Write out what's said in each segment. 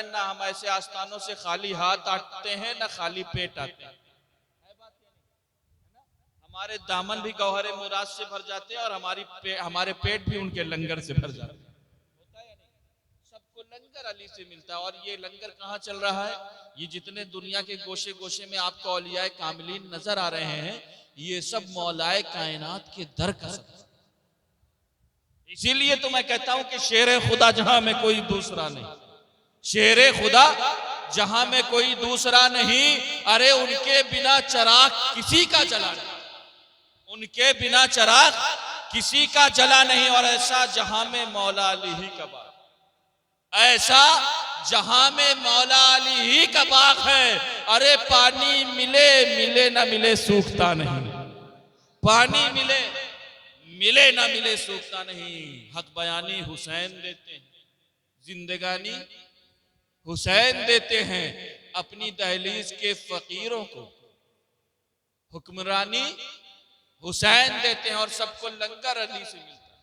है ना हम ऐसे आस्थानों से खाली हाथ आते हैं ना खाली पेट आते हैं। हमारे दामन भी गौहरे मुराद से भर जाते हैं और हमारे पेट भी उनके लंगर से भर जाते हैं। सबको लंगर अली से मिलता है। और ये लंगर कहाँ चल रहा है? ये जितने दुनिया के गोशे गोशे में आपको औलियाए कामिलीन नजर आ रहे हैं, ये सब मौलाए कायनात के दर का सब। इसीलिए तो मैं कहता हूं कि शेर खुदा जहां में कोई दूसरा नहीं, शेर खुदा जहां में कोई दूसरा नहीं। अरे उनके बिना चराग किसी का जला नहीं, उनके बिना चराग किसी का जला नहीं। और ऐसा जहां में मौला अली ही का बाग, ऐसा जहां में मौला अली ही का बाग है। अरे पानी मिले मिले ना मिले सूखता नहीं, पानी मिले मिले ना मिले सूखता नहीं। हक बयानी हुसैन देते हैं, जिंदगानी हुसैन देते हैं। अपनी दहलीज के फकीरों को हुक्मरानी हुसैन देते हैं और सबको लंगर अली से मिलता है।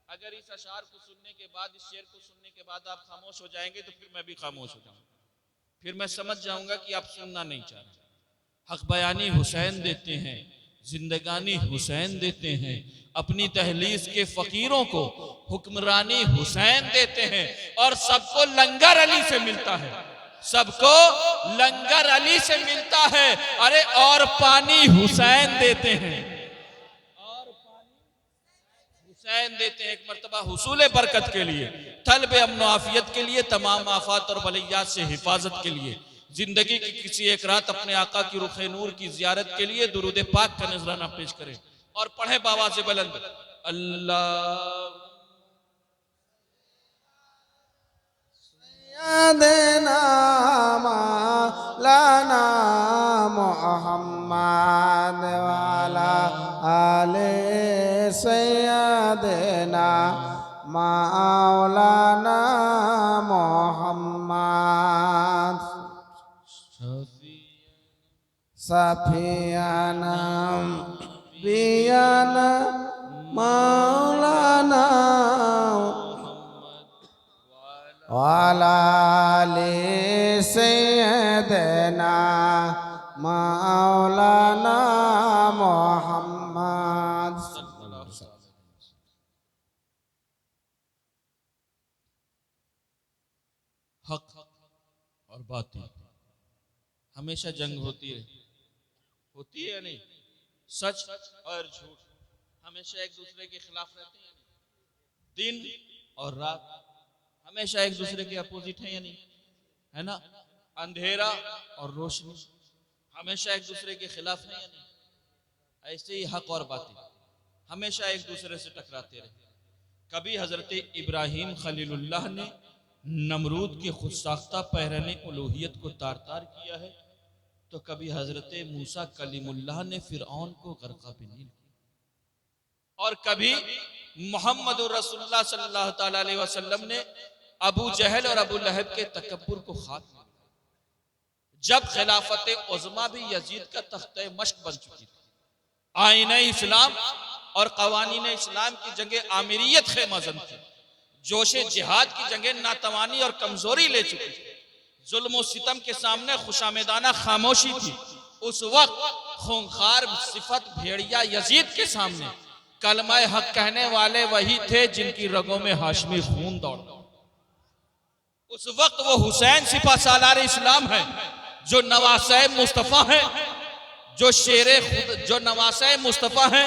अगर इस अशार को सुनने के बाद, इस शेर को सुनने के बाद आप खामोश हो जाएंगे तो फिर मैं भी खामोश हो जाऊंगा, फिर मैं समझ जाऊंगा कि आप सुनना नहीं चाह रहे। हक बयानी हुसैन देते हैं, जिंदगानी हुसैन देते हैं। अपनी दहलीज के फकीरों को हुक्मरानी हुसैन देते हैं और सबको लंगर अली से मिलता है, सबको लंगर अली से मिलता है। अरे और पानी हुसैन देते हैं, और पानी हुसैन देते हैं। एक मर्तबा हुसूल बरकत के लिए, तलब अमन आफियत के लिए, तमाम आफात और बलियात से हिफाजत के लिए, जिंदगी की किसी एक रात अपने आका की रुखे नूर की जियारत के लिए दुरूद पाक का नजराना पेश करें और पढ़े बाबा से बुलंद अल्लाह सैयदना मौलाना मुहम्मद वाला आले सैयदना मौलाना मुहम्मद सफियाना बियाना मौलाना वाला ले सैयदना मौलाना मुहम्मद। हक और बातिल हमेशा जंग होती है या नहीं? सच और झूठ हमेशा एक दूसरे के खिलाफ रहते हैं। दिन और रात हमेशा एक दूसरे के अपोजिट है या नहीं? है ना? अंधेरा और रोशनी हमेशा एक दूसरे के खिलाफ है या नहीं? ऐसे ही हक और बातिल हमेशा एक दूसरे से टकराते रहे। कभी हजरत इब्राहिम खलीलुल्लाह ने नमरूद की खुद साख्ता पैरन उलूहियत को तार तार किया है, तो कभी हजरत मूसा कलीमुल्लाह ने फिरऔन को गर्क़ बिनील किया, और कभी मोहम्मद रसूलुल्लाह सल्लल्लाहु अलैहि वसल्लम ने अबू जहल और अबू लहब के तकब्बुर को खाक में मिलाया। जब खिलाफत उज़्मा भी यजीद का तख्ते मश्क बन चुकी थी, आईने इस्लाम और कवानीन इस्लाम की जगह आमिरियत खेमज़न थी, जोशे जिहाद की जगह नातवानी और कमजोरी ले चुकी थी, जुल्म और सितम के सामने खुशामेदाना खामोशी थी, उस वक्त खूंखार सिफत भेड़िया यजीद के सामने कलमा हक कहने वाले वही थे जिनकी रगों में हाशमी खून दौड़ता। उस वक्त वो हुसैन सिपा सालार इस्लाम है, जो नवासे मुस्तफ़ा है, जो शेरे खुद, जो नवासे मुस्तफ़ा है,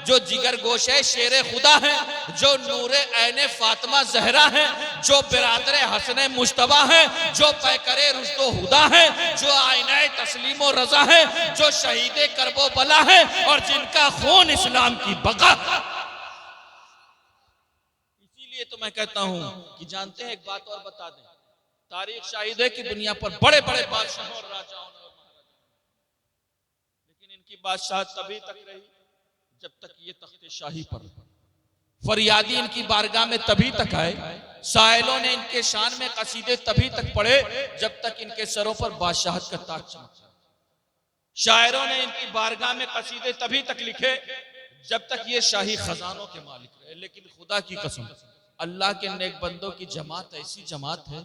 जो जिगर गोशे शेर खुदा है, जो नूरे ऐने फातिमा जहरा है, जो बिरादर हसने मुश्तबा है, जो पैकरे रुश्तो हुदा है, जो आईने तस्लीम और रजा है, जो शहीदे करबो बला है और जिनका खून इस्लाम की बका। इसीलिए तो मैं कहता हूं कि जानते हैं, एक बात और बता दें, तारीख शाहिद है कि दुनिया पर बड़े बड़े बादशाहों और राजाओं ने और महाराजाओं, लेकिन इनकी बादशाह तभी तक रही जब तक ये तख्ते शाही पर। फरियादी इनकी बारगाह में तभी तक आए, साइलों ने इनके शान में कसीदे तभी तक पढ़े जब तक इनके सरों पर बादशाहत का ताज चमका। शायरों ने इनकी बारगाह में कसीदे तभी तक लिखे जब तक ये शाही खजानों के मालिक रहे। लेकिन खुदा की कसम, अल्लाह के नेक बंदों की जमात ऐसी जमात है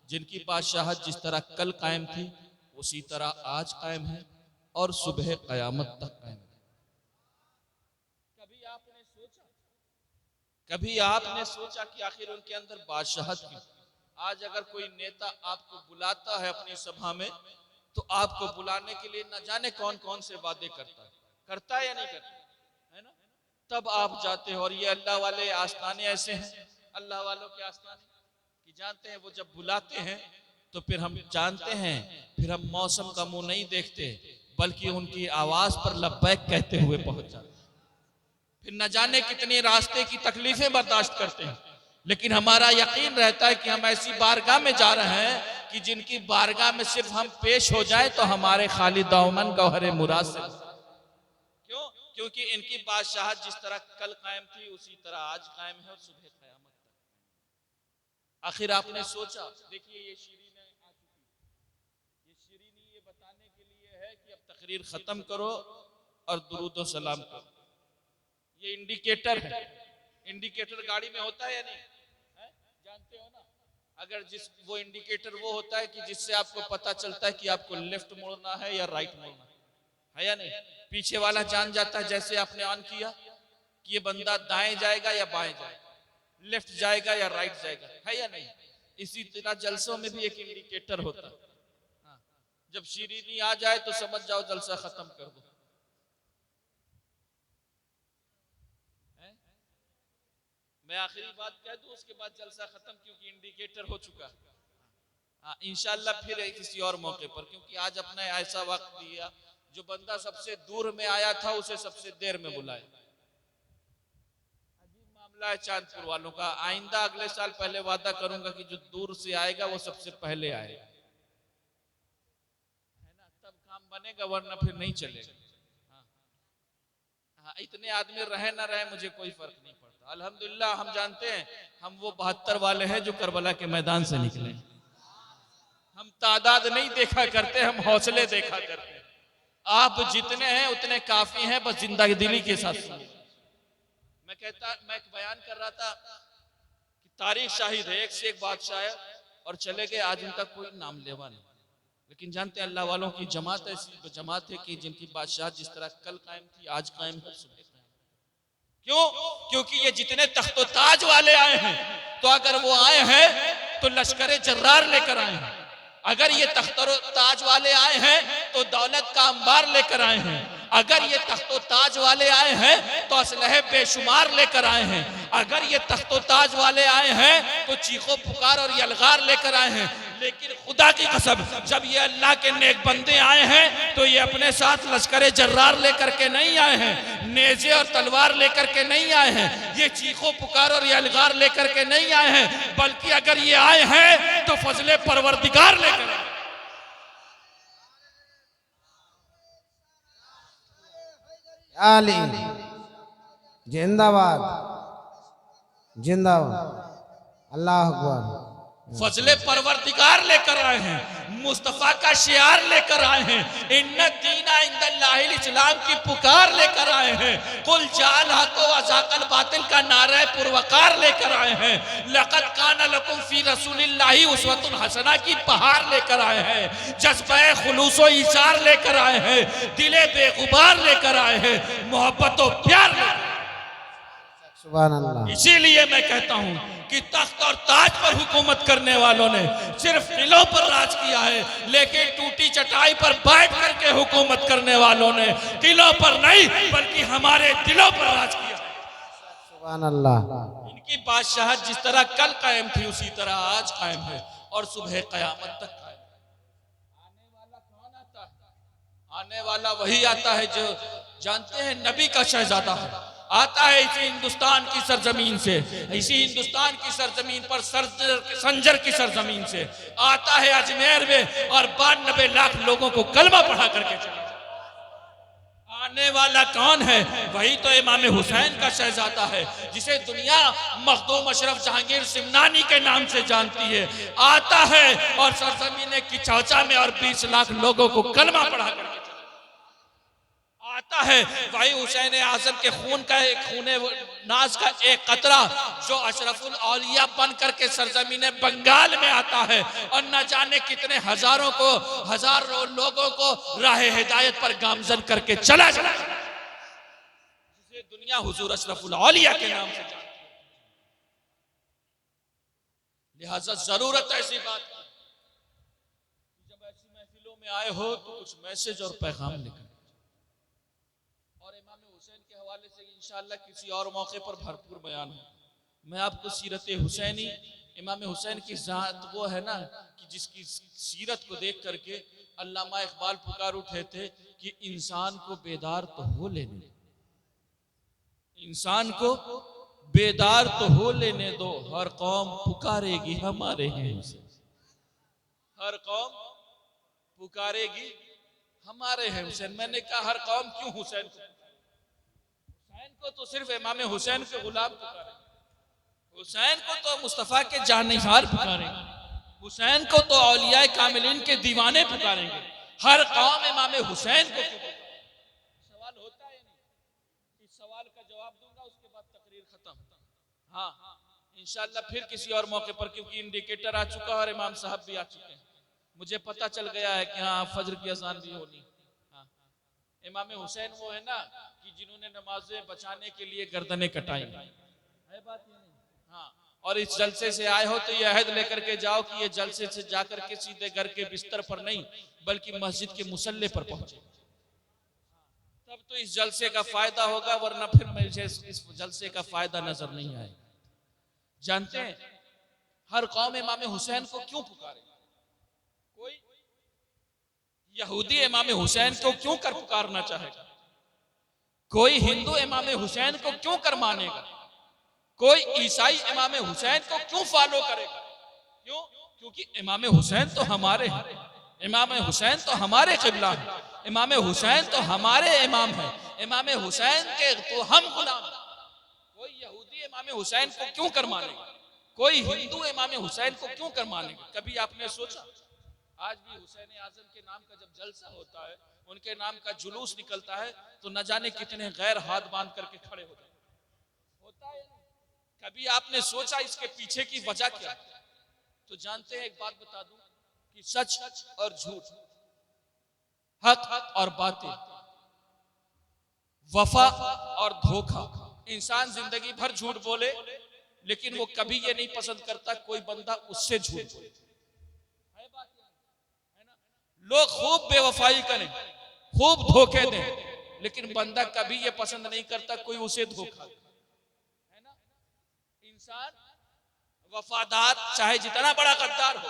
जिनकी बादशाहत जिस तरह कल कायम थी उसी तरह आज कायम है और सुबह कयामत तक कायम है। कभी आपने सोचा कि आखिर उनके अंदर बादशाहत क्यों? आज अगर कोई नेता आपको बुलाता है अपनी सभा में तो आपको बुलाने के लिए न जाने कौन कौन से वादे करता है या नहीं करता है ना? तब आप जाते हो। और ये अल्लाह वाले आस्थाने ऐसे हैं, अल्लाह वालों के आस्थाने कि जानते हैं वो जब बुलाते हैं तो फिर हम जानते हैं, फिर हम मौसम का मुंह नहीं देखते बल्कि उनकी आवाज पर लब्बैक कहते हुए पहुंच जाते। फिर न जाने कितने रास्ते की तकलीफें बर्दाश्त करते हैं, लेकिन हमारा यकीन रहता है कि हम ऐसी बारगाह में जा रहे हैं कि जिनकी बारगाह में सिर्फ हम पेश हो जाए तो हमारे खाली दामन गौहरे मुराद से। क्यों? क्योंकि इनकी बादशाहत जिस तरह कल कायम थी उसी तरह आज कायम है और सुबह कयामत तक। आखिर आपने सोचा, देखिए ये शीरीन आ चुकी, ये शीरीनी ये बताने के लिए है कि अब तकरीर खत्म करो और दुरूद व सलाम करो। ये इंडिकेटर है, इंडिकेटर गाड़ी में होता है या नहीं है? जानते हो ना? अगर वो इंडिकेटर वो होता है कि जिससे आपको पता चलता है कि आपको लेफ्ट मोड़ना है या राइट मोड़ना है या नहीं? पीछे वाला जान जाता है जैसे आपने ऑन किया कि ये बंदा दाएं जाएगा या बाएं जाएगा, लेफ्ट जाएगा या राइट जाएगा, है या नहीं? इसी तरह जलसों में भी एक इंडिकेटर होता है। हाँ, जब शीरीनी आ जाए तो समझ जाओ जलसा खत्म कर दो। मैं आखिरी बात कह दूं उसके बाद जलसा खत्म, क्योंकि इंडिकेटर हो चुका है। हाँ, इंशाल्लाह फिर किसी और मौके पर, क्योंकि आज अपना ऐसा वक्त दिया जो बंदा सबसे दूर में आया था उसे सबसे देर में बुलाया। अजीब मामला है चांदपुर वालों का। आइंदा अगले साल पहले वादा करूंगा कि जो दूर से आएगा वो सबसे पहले आएगा, है ना? तब काम बनेगा, वरना फिर नहीं चलेगा। हाँ, इतने आदमी रहे ना रहे मुझे कोई फर्क नहीं पड़ता। अल्हम्दुलिल्लाह हम जानते हैं हम वो 72 वाले हैं जो करबला के मैदान से निकले। हम तादाद नहीं देखा करते, हम हौसले देखा करते हैं। आप जितने हैं उतने काफी हैं, बस जिंदगी दिली के साथ। मैं एक बयान कर रहा था कि तारीख शाहिद है, एक से एक बादशाह है और चले गए, आज उनका कोई नाम लेवा नहीं। लेकिन जानते हैं अल्लाह वालों की जमात ऐसी जमात है कि जिनकी बादशाह जिस तरह कल कायम थी आज कायम है, सुबह कायम। क्यों? क्योंकि ये जितने तख्तो ताज वाले आए हैं तो अगर वो आए हैं तो लश्करे जर्रार लेकर आए हैं, अगर ये तख्तो ताज वाले आए हैं तो दौलत का अंबार लेकर आए हैं, अगर ये तख्तो ताज वाले आए हैं तो असलहे बेशुमार लेकर आए हैं, अगर ये तख्तो ताज वाले आए हैं तो चीखो पुकार और यलगार लेकर आए हैं। लेकिन खुदा की कसम जब ये अल्लाह के नेक बंदे आए हैं तो ये अपने साथ लश्करे जर्रार लेकर के नहीं आए हैं, नेज़े और तलवार लेकर के नहीं आए हैं, ये चीखो पुकार और यलगार लेकर के नहीं आए हैं, बल्कि अगर ये आए हैं तो फजले परवरदिगार लेकर आए। आली जिंदाबाद जिंदाबाद, अल्लाह अकबर। फजले परवरदिगार लेकर आए हैं, मुस्तफा का शियार लेकर आए हैं, इन्ना दीना इंदल्लाहिल इस्लाम की पुकार लेकर आए हैं, कुल जाल हको वज़ाकल बातिल का नारा पुरवकार लेकर आए हैं, लक़द काना लकुम फी रसूलिल्लाहि उस्वतुन हसना की बहार लेकर आए हैं, जज्बे खुलूस व ईसार लेकर आए हैं, दिले बेगुबार लेकर आए हैं, मोहब्बत और प्यार लेकर। सुभान अल्लाह। इसीलिए मैं कहता हूं कि तख्त और ताज पर हुकूमत करने वालों ने सिर्फ दिलों पर राज किया है, लेकिन टूटी चटाई पर बैठ करके हुकूमत करने वालों ने दिलों पर नहीं बल्कि हमारे दिलों पर राज किया। सुभान अल्लाह। इनकी बादशाहत जिस तरह कल कायम थी उसी तरह आज कायम है और सुबह कयामत तक कायम। आने वाला कौन आता है? आने वाला वही आता है जो जानते हैं नबी का शहजादा है, आता है इसी हिंदुस्तान की सरजमीन से, इसी हिंदुस्तान की सरजमीन पर संजर की सरजमीन से आता है अजमेर में और 92 लाख लोगों को कलमा पढ़ा करके चला। आने वाला कौन है? वही तो इमाम हुसैन का शहजादा है जिसे दुनिया मखदूम अशरफ जहांगीर सिमनानी के नाम से जानती है। आता है और सरजमीन की चौचा में और 20 लाख लोगों को कलमा पढ़ा करके आता आता है वही हुसैन आजम के खून का एक खूने नाज का एक कतरा जो अशरफुल औलिया बन करके सरजमीन बंगाल में आता है और न जाने कितने हजारों लोगों को राह हिदायत पर गामजन करके चला जाए, जिसे दुनिया हुजूर अशरफुल औलिया के नाम से जानती है। लिहाजा जरूरत है ऐसी बात की, जब ऐसी महफिलों में आए हो तो कुछ मैसेज और पैगाम लेकर, और इमाम हुसैन के हवाले से इंशाअल्लाह किसी और मौके पर भरपूर बयान हो। मैं आपको सीरत हुसैनी, इमाम हुसैन की जात वो है ना कि जिसकी सीरत को देख करके अल्लामा इकबाल पुकार उठे थे कि इंसान को बेदार तो हो लेने, इंसान को बेदार तो हो लेने दो, हर कौम पुकारेगी हमारे हैं हुसैन, हर कौम पुकारेगी हमारे हैं हुसैन। मैंने कहा हर कौम क्यों हुसैन को? हुसैन को तो सिर्फ इमाम हुसैन के गुलाम पुकारेंगे, हुसैन को तो मुस्तफा के जानिसार पुकारेंगे, हुसैन को तो औलिया कामिलीन के दीवाने पुकारेंगे, हर कौम इमाम हुसैन को क्यों पुकारेगी? सवाल होता है नहीं, इस सवाल का जवाब दूंगा उसके बाद तकरीर खत्म। हाँ, इंशाअल्लाह फिर किसी और मौके पर, क्योंकि इंडिकेटर आ चुका है और इमाम साहब भी आ चुके हैं, मुझे पता चल गया है कि हाँ फजर की अजान भी होनी। हाँ, इमाम हुसैन वो है ना कि जिन्होंने नमाजें बचाने के लिए गर्दनें कटाई, है बात ये नहीं? हाँ, और इस जलसे से आए हो तो ये अहद लेकर के जाओ कि ये जलसे से जाकर के सीधे घर के बिस्तर पर नहीं बल्कि मस्जिद के मुसल्ले पर पहुंचे, तब तो इस जलसे का फायदा होगा, वरना फिर मुझे इस जलसे का फायदा नजर नहीं आएगा। जानते हैं हर कौम इमाम हुसैन को क्यों पुकारे? कोई यहूदी इमाम हुसैन को क्यों कर पुकारना चाहेगा? कोई हिंदू इमाम हुसैन को क्यों कर मानेगा? कोई ईसाई इमाम हुसैन को क्यों फॉलो करेगा? क्यों? क्योंकि इमाम हुसैन तो हमारे हैं, इमाम हुसैन तो हमारे क़िबला है, इमाम हुसैन तो हमारे इमाम है, इमाम हुसैन के तो हम गुलाम हैं। कोई यहूदी इमाम हुसैन को क्यों कर मानेगा? कोई हिंदू इमाम हुसैन को क्यों कर मानेगा? कभी आपने सोचा? आज भी हुसैन आजम के नाम का जब जलसा होता है, उनके नाम का जुलूस निकलता है, तो न जाने कितने गैर हाथ बांध करके खड़े हो जाते, होता है? कभी आपने सोचा इसके पीछे की वजह क्या? तो जानते हैं, एक बात बता दूं कि सच और झूठ, हक और बातें, वफा और धोखा, इंसान जिंदगी भर झूठ बोले लेकिन वो कभी ये नहीं पसंद करता कोई बंदा उससे झूठ बोले, है ना? लोग खूब बेवफाई करें, खूब धोखे दें, लेकिन बंदा कभी ये पसंद नहीं करता कोई उसे धोखा दे, है ना? इंसान वफादार चाहे जितना बड़ा गद्दार हो,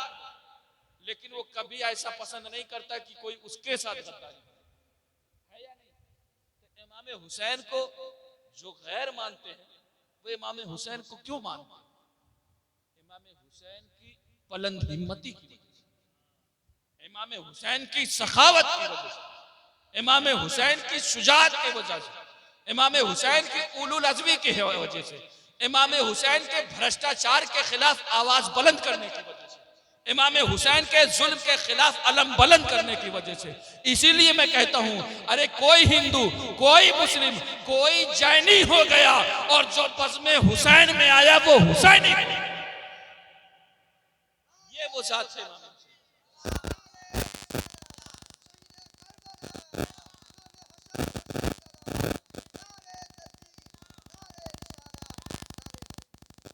लेकिन वो कभी ऐसा पसंद नहीं करता कि कोई उसके साथ गद्दारी है या नहीं? तो इमाम हुसैन को जो गैर मानते हैं वो इमाम हुसैन को क्यों मानते हैं? इमाम हुसैन की बुलंद हिम्मती की वजह से, इमाम हुसैन की सखावत की वजह से, इमाम हुसैन की शुजाअत की वजह से, इमाम हुसैन की उलुल अज़मी की वजह से, इमाम हुसैन के भ्रष्टाचार के खिलाफ आवाज बुलंद करने की वजह से, इमाम हुसैन के जुल्म के खिलाफ अलम बुलंद करने की वजह से। इसीलिए मैं कहता हूं, अरे कोई हिंदू, कोई मुस्लिम, कोई जैनी हो गया और जो बज़्म हुसैन में आया वो हुसैनी बन गया। ये वो जात है इमाम हुसैन।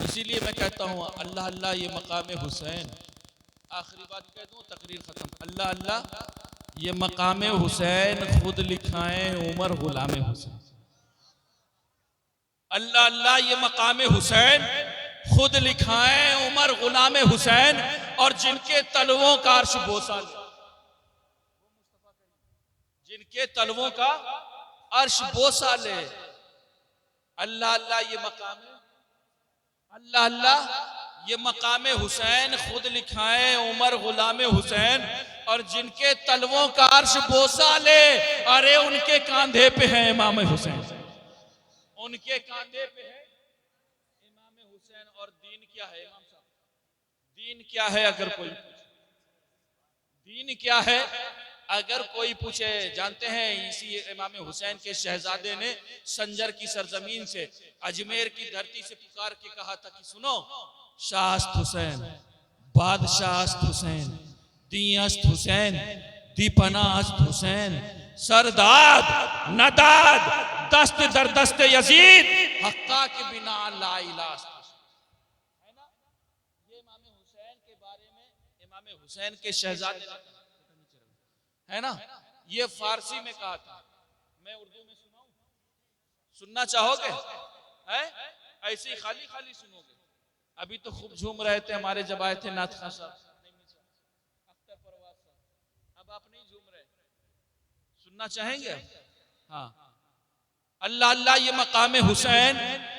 इसीलिए मैं कहता हूं अल्लाह अल्लाह ये मकाम हुसैन, आखिरी बात कह दूं तकरीर खत्म, अल्लाह अल्लाह ये मकाम हुसैन खुद लिखाएं उमर गुलाम हुसैन, अल्लाह अल्लाह ये मकाम हुसैन खुद लिखाएं उमर गुलाम हुसैन, और जिनके तलवों का अर्श बोसा ले, जिनके तलवों का अर्श बोसा ले, अल्लाह अल्लाह ये मकाम, अल्लाह अल्लाह ये मकाम हुसैन खुद लिखाएं उमर गुलाम हुसैन, और जिनके तलवों का अर्श बोसा ले, अरे उनके कांधे पे है इमाम हुसैन, उनके कांधे पे है इमाम हुसैन। और दीन क्या है इमाम साहब? दीन क्या है? अगर कोई दीन क्या है अगर कोई पूछे, जानते हैं इसी इमाम हुसैन के शहजादे ने संजर की सरजमीन से, अजमेर की धरती से पुकार के कहा था कि सुनो, शाहस्त हुसैन, बादशाहस्त हुसैन, दीअस्त हुसैन, दीपनास्त हुसैन, सरदाद नदाद, दस्त दर दस्त यजीद, हक्का के बिना ला इलाज। है ना, ये इमाम हुसैन के बारे में इमाम हुसैन के शहजादे ने, है ना, ये फारसी में कहा था। मैं उर्दू में सुनाऊं, सुनना चाहोगे? है ऐसे ही खाली खाली सुनोगे? अभी तो खूब झूम रहे थे हमारे जब आए थे नाथ खान साहब, अख्तर परवाज साहब, अब आप नहीं झूम रहे, सुनना चाहेंगे? हाँ, अल्लाह अल्लाह ये मकाम हुसैन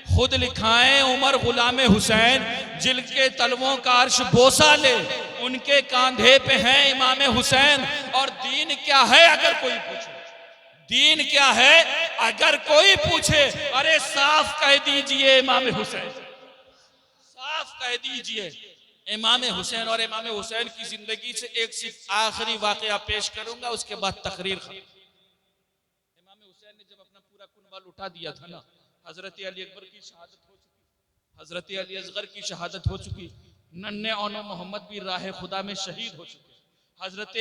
खुद लिखाएं उमर गुलाम हुसैन, जिनके तलवों का अर्श बोसा ले, उनके कांधे पे है इमाम हुसैन। और दीन क्या है अगर कोई पूछे, दीन क्या है अगर कोई पूछे, अरे साफ कह दीजिए इमाम हुसैन, साफ कह दीजिए इमाम हुसैन। और इमाम हुसैन की जिंदगी से एक सिर्फ आखिरी वाकया पेश करूंगा, उसके बाद तकरीर। इमाम हुसैन ने जब अपना पूरा कुनबा लुटा दिया था ना, हजरत अली अकबर की शहादत हो चुकी, हजरत अली असगर की शहादत हो चुकी, नन्हे औनो मोहम्मद भी राह खुदा में शहीद हो चुके, हजरत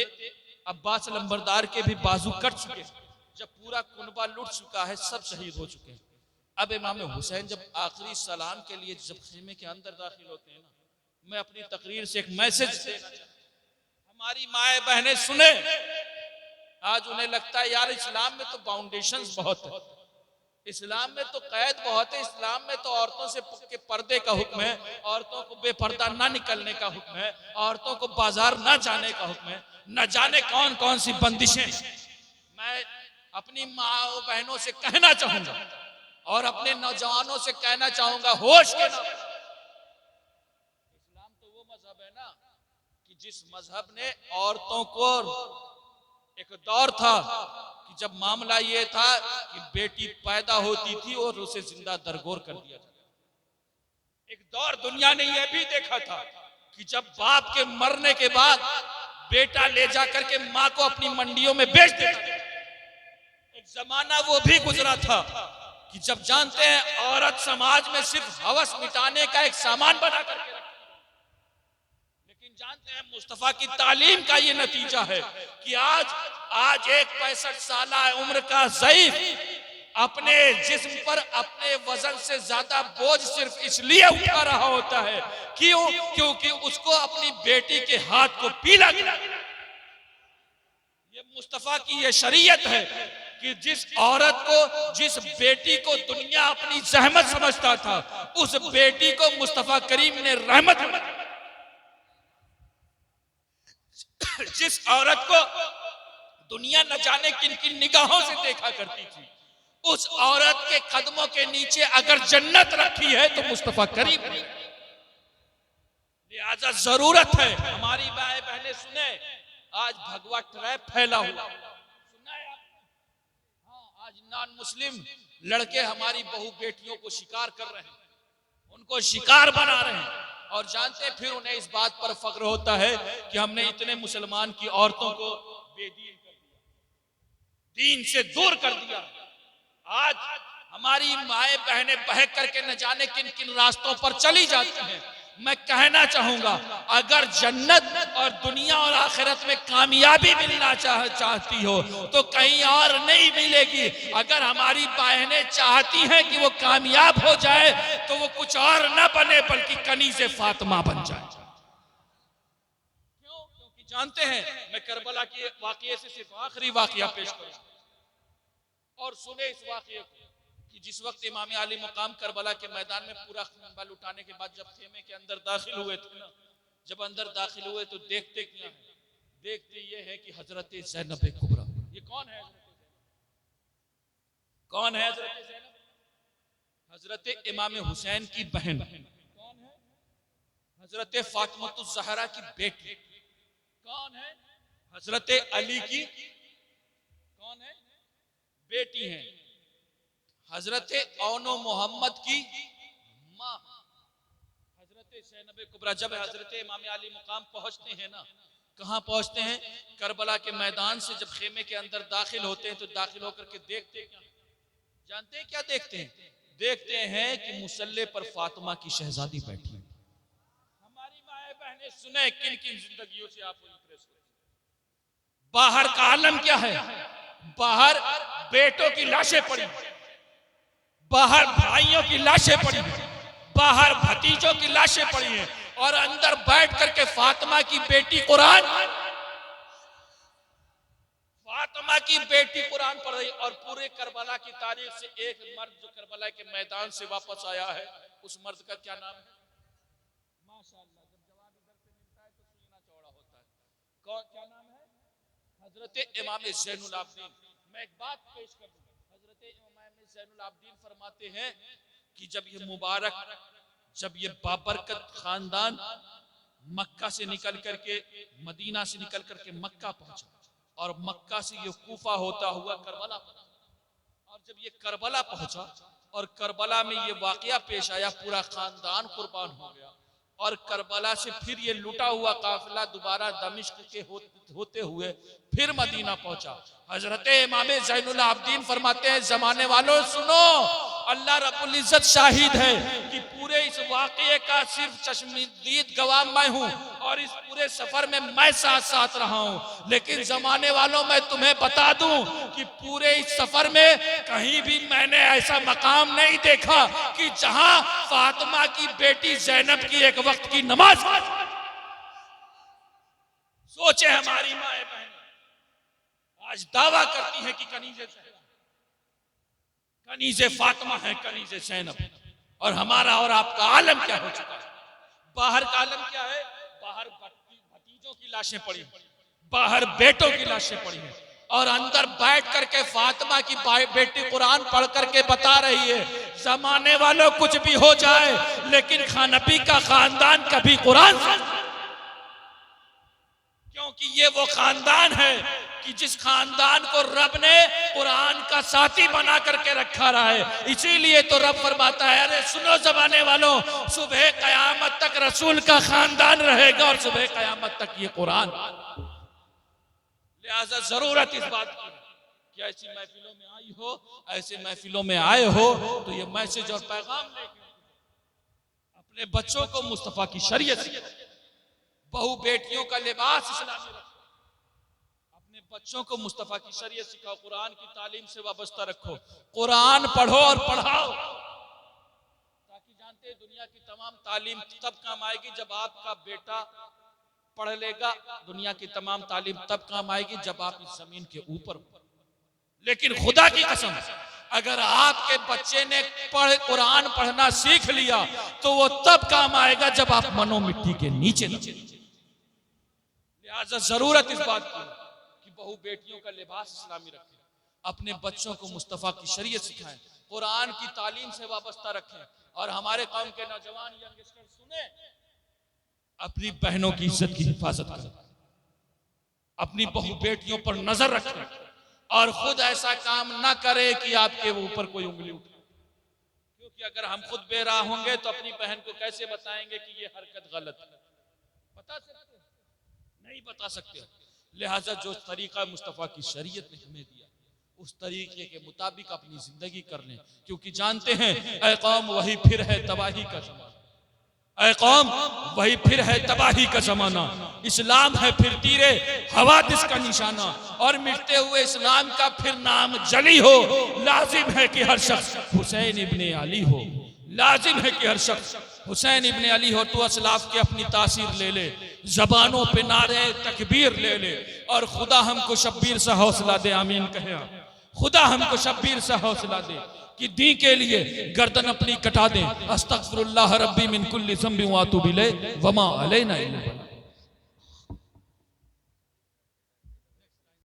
अब्बास लंबरदार के भी बाजू कट चुके, जब पूरा कुनबा लुट चुका है, सब शहीद हो चुके हैं। अब इमाम हुसैन जब आखिरी सलाम के लिए जब खेमे के अंदर दाखिल होते हैं ना, मैं अपनी तकरीर से एक मैसेज देना चाहता हूं, हमारी माए बहनें सुने। आज उन्हें लगता है यार इस्लाम में तो बाउंडेशंस बहुत है, इस्लाम में तो कैद बहुत है, इस्लाम में तो औरतों से के पर्दे का हुक्म है, औरतों को बेपर्दा ना निकलने का हुक्म है, औरतों को बाजार ना जाने का हुक्म है, न जाने कौन कौन सी बंदिशें। मैं अपनी माँ बहनों से कहना चाहूंगा और अपने नौजवानों से कहना चाहूंगा, होश के नाम, इस्लाम तो वो मजहब है ना कि जिस मजहब ने औरतों को, एक दौर था कि जब मामला ये था कि बेटी पैदा होती थी और उसे जिंदा दरगोर कर दिया जाता, एक दौर दुनिया ने यह भी देखा था कि जब बाप के मरने के बाद बेटा ले जाकर के माँ को अपनी मंडियों में बेच देता था। एक जमाना वो भी गुजरा था कि जब जानते हैं औरत समाज में सिर्फ हवस मिटाने का एक सामान बना करके रखती, लेकिन जानते हैं मुस्तफा की तालीम का ये नतीजा है कि आज एक 65 साल उम्र का ज़ईफ अपने जिस्म पर अपने वजन से ज्यादा बोझ सिर्फ इसलिए उठा रहा होता है, क्यों? क्योंकि उसको अपनी बेटी के हाथ को पीला गया। ये मुस्तफा की ये शरीयत है कि जिस औरत को, जिस बेटी को दुनिया अपनी जहमत समझता था, उस बेटी को मुस्तफा करीम ने रहमत, जिस औरत को दुनिया न जाने किन किन निगाहों से देखा करती थी, उस औरत के कदमों के नीचे अगर जन्नत रखी है तो मुस्तफा करीम। लिहाजा जरूरत है, हमारी माए बहनें सुने, आज भगवा ट्रैप फैला हुआ, सुना है आपने? हाँ, आज नॉन मुस्लिम लड़के हमारी बहू बेटियों को शिकार कर रहे हैं, उनको शिकार बना रहे हैं, और जानते फिर उन्हें इस बात पर फख्र होता है कि हमने इतने मुसलमान की औरतों को बेदीन कर दिया, दीन से दूर कर दिया। आज हमारी माए बहनें बहक करके न जाने किन किन रास्तों पर चली जाती हैं। मैं कहना चाहूंगा, अगर जन्नत और दुनिया और आखिरत में कामयाबी मिलना चाहती हो तो कहीं और नहीं मिलेगी। अगर हमारी बहनें चाहती हैं कि वो कामयाब हो जाए तो वो कुछ और न बने बल्कि कनीज़े फातिमा बन जाए। क्यों? क्योंकि जानते हैं, मैं करबला के वाकये से सिर्फ आखिरी वाकया पेश करूं, और सुने इस वाकये को कि जिस वक्त इमाम अली मुकाम करबला के मैदान में पूरा खून उठाने के बाद जब खेमे के अंदर दाखिल हुए थे ना, जब अंदर दाखिल हुए तो देखते क्या है? देखते ये है कि हजरत ज़ैनब कुबरा। ये कौन है? कौन है हजरत ज़ैनब? हजरत इमाम हुसैन की बहन। कौन है? हजरत फातिमा ज़हरा की बेटी। कौन है? हजरत अली की कौन है? बेटी है। हजरत औनो मोहम्मद की माँ हजरत ज़ैनब कुबरा। जब हजरत इमाम अली मुकाम पहुंचते हैं ना, कहां पहुंचते हैं? करबला के मैदान से जब खेमे के अंदर दाखिल होते हैं तो दाखिल होकर के देखते हैं क्या? जानते हैं क्या देखते हैं? देखते हैं कि मुसल्ले पर फातिमा की शहजादी बैठी है। हमारी माए बहनें सुने किन किन जिंदगियों से आप इंप्रेस हो। बाहर का आलम क्या है? बाहर बेटों की लाशें पड़ी, बाहर भाइयों की लाशें पड़ी, बाहर भतीजों की लाशें पड़ी हैं, और अंदर बैठ करके फातिमा की बेटी कुरान पढ़ रही। और पूरे करबला की तारीख से एक मर्द जो करबला के मैदान से वापस आया है, उस मर्द का क्या नाम है? माशाअल्लाह, जब जवाब इधर से मिलता है तो सीना चौड़ा होता है। कौन, क्या नाम है? हजरत इमाम ज़ैनुल आबिदीन। मैं एक बात पेश कर दूं, हजरत इमाम ज़ैनुल आबिदीन फरमाते हैं कि जब ये बाबरकत खानदान मक्का से निकल करके, मदीना से निकल करके मक्का पहुंचा, और मक्का से ये कूफा होता हुआ करबला पहुंचा, और जब ये करबला पहुंचा और करबला में ये वाकया पेश आया, पूरा खानदान कुर्बान हो गया, और करबला से फिर ये लुटा हुआ काफिला दोबारा दमिश्क के होते हुए फिर मदीना पहुंचा। हजरत इमाम ज़ैनुल आबिदीन फरमाते हैं, जमाने वालों सुनो, अल्लाह रब्बुल इज्जत शाहिद है कि पूरे इस वाकये का सिर्फ चश्मदीद गवाह मैं हूं, और इस पूरे सफर में मैं साथ साथ रहा हूं। लेकिन जमाने वालों, मैं तुम्हें बता दूं कि पूरे इस सफर में कहीं भी मैंने ऐसा मकाम नहीं देखा कि जहां फातिमा की बेटी ज़ैनब की एक वक्त की नमाज। सोचे हमारी माए बहन आज दावा करती है कि कनीज़े फातिमा है, कनीज़े ज़ैनब, और हमारा और आपका आलम क्या हो चुका है? बाहर का आलम क्या है? बाहर भतीजों की लाशें पड़ी, बाहर बेटों की लाशें पड़ी हैं, और अंदर बैठ करके फातिमा की बेटी कुरान पढ़ करके बता रही है, जमाने वालों कुछ भी हो जाए लेकिन खानपी का खानदान कभी कुरान, क्योंकि ये वो खानदान है कि जिस खानदान को रब ने कुरान का साथी बना करके रखा रहा है। इसीलिए तो रब फरमाता है, अरे सुनो जमाने वालों, सुबह कयामत तक रसूल का खानदान रहेगा और सुबह कयामत तक ये कुरान। लिहाजा जरूरत इस बात की कि ऐसी महफिलों में आई हो, ऐसे महफिलों में आए हो तो ये मैसेज और पैगाम लेके अपने बच्चों को मुस्तफा की शरीयत सिखाओ, बहू बेटियों का लिबास इस्लामी रखो, अपने बच्चों को मुस्तफा की शरीयत सिखाओ, कुरान की तालीम से वाबस्ता रखो, कुरान पढ़ो और पढ़ाओ, ताकि जानते हैं दुनिया की तमाम तालीम तब काम आएगी जब आपका बेटा पढ़ लेगा, दुनिया की तमाम तालीम तब काम आएगी जब आप इस जमीन के ऊपर हो। लेकिन खुदा की कसम, अगर आपके बच्चे ने कुरान पढ़ना सीख लिया तो वो तब काम आएगा जब आप मनो मिट्टी के नीचे न। लिहाजा जरूरत इस बात की कि बहू बेटियों का लिबास इस्लामी रखें, अपने बच्चों को मुस्तफा की शरीयत सिखाएं, कुरान की तालीम से वाबस्ता रखें, और हमारे कौम के नौजवान यंगस्टर सुने, अपनी बहनों की इज्जत की हिफाजत करें, अपनी बहू बेटियों पर नजर रखें, और खुद ऐसा काम ना करे कि आपके ऊपर कोई उंगली उठाए, क्योंकि अगर हम खुद बेराह होंगे तो अपनी बहन को कैसे बताएंगे कि ये हरकत गलत है? बता सकते नहीं बता सकते। लिहाजा जो तरीका मुस्तफा की शरीयत ने हमें दिया उस तरीके के मुताबिक अपनी जिंदगी कर लें, क्योंकि जानते हैं ऐ कौम वही फिर है तबाही का जमाना, ऐ कौम वही फिर है तबाही का जमाना, इस्लाम है फिर तीरे हवादिस का निशाना, और मिटते हुए इस्लाम का फिर नाम जली हो। लाजिम है कि हर शख्स हुसैन इब्ने अली हो, लाजिम है कि हर शख्स हुसैन इब्ने अली हो। तो असलाफ की अपनी तासीर ले ले, जबानों पे नारे तकबीर ले ले, और खुदा हमको शब्बीर सा हौसला दे, आमीन कहे। खुदा हमको शब्बीर सा हौसला दे कि दी के लिए गर्दन अपनी कटा दें। अस्तगफिरुल्लाह रब्बी मिन कुल्ली ज़ंबिन व अतूबु इलैह वमा अलैना इल्ला